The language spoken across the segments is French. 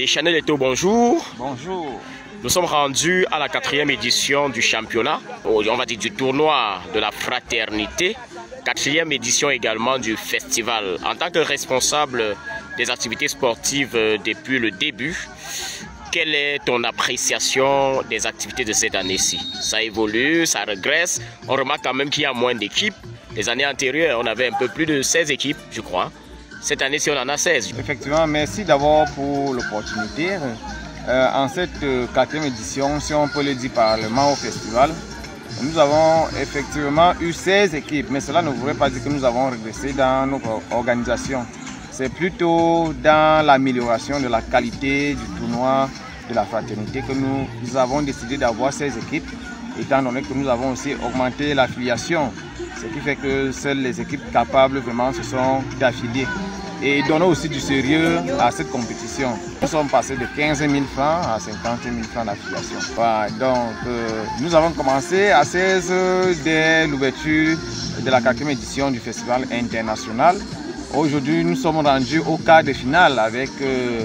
Deschanel Eto, bonjour. Bonjour. Nous sommes rendus à la 4e édition du championnat, on va dire du tournoi de la fraternité, 4e édition également du festival. En tant que responsable des activités sportives depuis le début, quelle est ton appréciation des activités de cette année-ci? Ça évolue, ça régresse, on remarque quand même qu'il y a moins d'équipes. Les années antérieures, on avait un peu plus de 16 équipes, je crois. Cette année-ci, on en a 16. Effectivement, merci d'abord pour l'opportunité. En cette 4e édition, si on peut le dire parallèlement au festival, nous avons effectivement eu 16 équipes, mais cela ne voudrait pas dire que nous avons régressé dans notre organisation. C'est plutôt dans l'amélioration de la qualité du tournoi de la fraternité que nous avons décidé d'avoir 16 équipes, étant donné que nous avons aussi augmenté l'affiliation, ce qui fait que seules les équipes capables vraiment se sont affiliées. Et donnons aussi du sérieux à cette compétition. Nous sommes passés de 15 000 francs à 50 000 francs d'affiliation. Voilà, donc nous avons commencé à 16 dès l'ouverture de la 4e édition du festival international. Aujourd'hui, nous sommes rendus au quart de finale avec, 8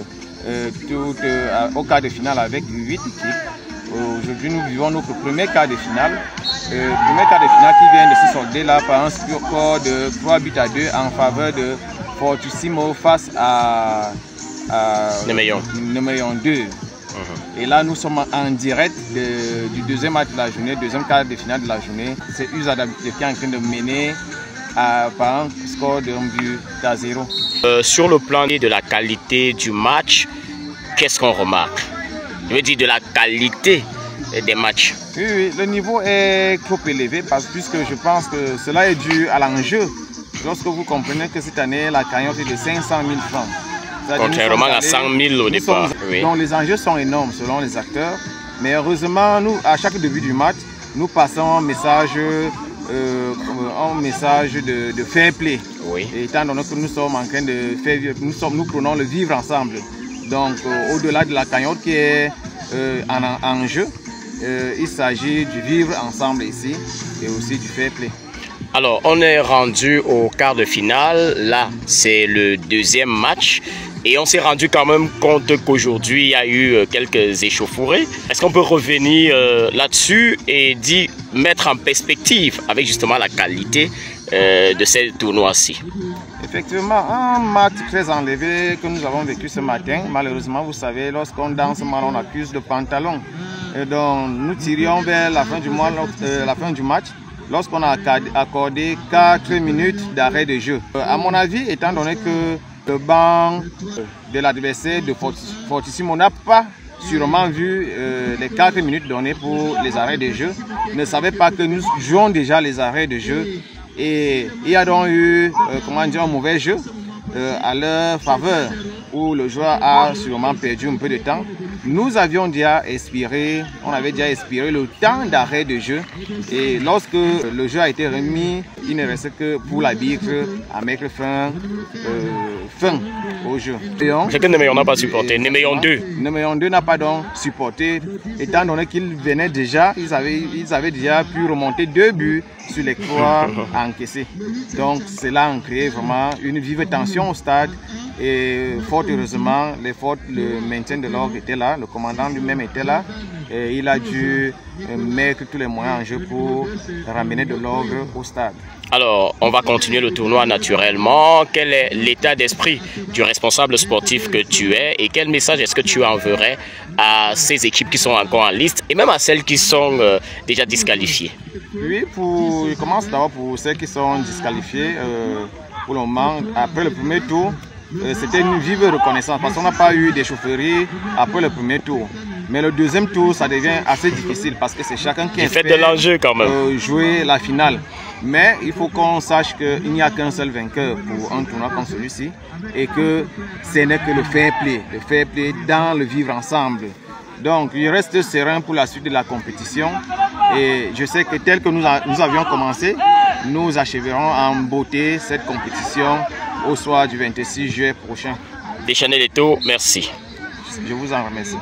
équipes. Aujourd'hui, nous vivons notre premier quart de finale. Premier quart de finale qui vient de se solder là par un score de 3 buts à 2 en faveur de Fortissimo face à Néméon 2. Et là, nous sommes en direct du deuxième match de la journée, deuxième quart de finale de la journée. C'est USAW qui est en train de mener par un score de 1 but à 0. Sur le plan de la qualité du match, qu'est-ce qu'on remarque? Je veux dire de la qualité des matchs. Oui, le niveau est trop élevé puisque je pense que cela est dû à l'enjeu. Lorsque vous comprenez que cette année, la cagnotte est de 500 000 francs. Contrairement à 100 000 au départ. Oui. Donc les enjeux sont énormes selon les acteurs. Mais heureusement, nous, à chaque début du match, nous passons un message de fair play. Oui. Et étant donné que nous sommes en train de faire, nous prenons le vivre ensemble. Donc au-delà de la cagnotte qui est en jeu, il s'agit du vivre ensemble ici et aussi du fair play. Alors, on est rendu au quart de finale. Là, c'est le deuxième match. Et on s'est rendu quand même compte qu'aujourd'hui, il y a eu quelques échauffourées. Est-ce qu'on peut revenir là-dessus et mettre en perspective avec justement la qualité de ces tournois-ci? Effectivement, un match très enlevé que nous avons vécu ce matin. Malheureusement, vous savez, lorsqu'on danse mal, on accuse de pantalon. Et donc, nous tirions vers la fin du match. Lorsqu'on a accordé 4 minutes d'arrêt de jeu. À mon avis, étant donné que le banc de l'adversaire de Fortissimo n'a pas sûrement vu les 4 minutes données pour les arrêts de jeu, ne savait pas que nous jouons déjà les arrêts de jeu. Et il y a donc eu un mauvais jeu à leur faveur, où le joueur a sûrement perdu un peu de temps. Nous avions déjà expiré, le temps d'arrêt de jeu. Et lorsque le jeu a été remis, il ne restait que pour l'arbitre à mettre fin au jeu. C'est que Néméon n'a pas supporté, Néméon 2. Néméon 2 n'a pas donc supporté, étant donné qu'ils venaient déjà, ils avaient déjà pu remonter 2 buts sur les 3 encaissés. Donc cela a créé vraiment une vive tension au stade. Et fort heureusement, le maintien de l'ordre était là, le commandant lui-même était là. Et il a dû mettre tous les moyens en jeu pour ramener de l'ordre au stade. Alors, on va continuer le tournoi naturellement. Quel est l'état d'esprit du responsable sportif que tu es et quel message est-ce que tu enverrais à ces équipes qui sont encore en liste et même à celles qui sont déjà disqualifiées? Oui, je commence d'abord pour celles qui sont disqualifiées. Pour le moment, après le premier tour, c'était une vive reconnaissance parce qu'on n'a pas eu d'échauffourée après le premier tour. Mais le deuxième tour, ça devient assez difficile parce que c'est chacun qui fait de l'enjeu quand même. Jouer la finale. Mais il faut qu'on sache qu'il n'y a qu'un seul vainqueur pour un tournoi comme celui-ci et que ce n'est que le fair play dans le vivre ensemble. Donc, il reste serein pour la suite de la compétition et je sais que tel que nous avions commencé, nous achèverons en beauté cette compétition au soir du 26 juillet prochain. Deschanel Eto, merci. Je vous en remercie.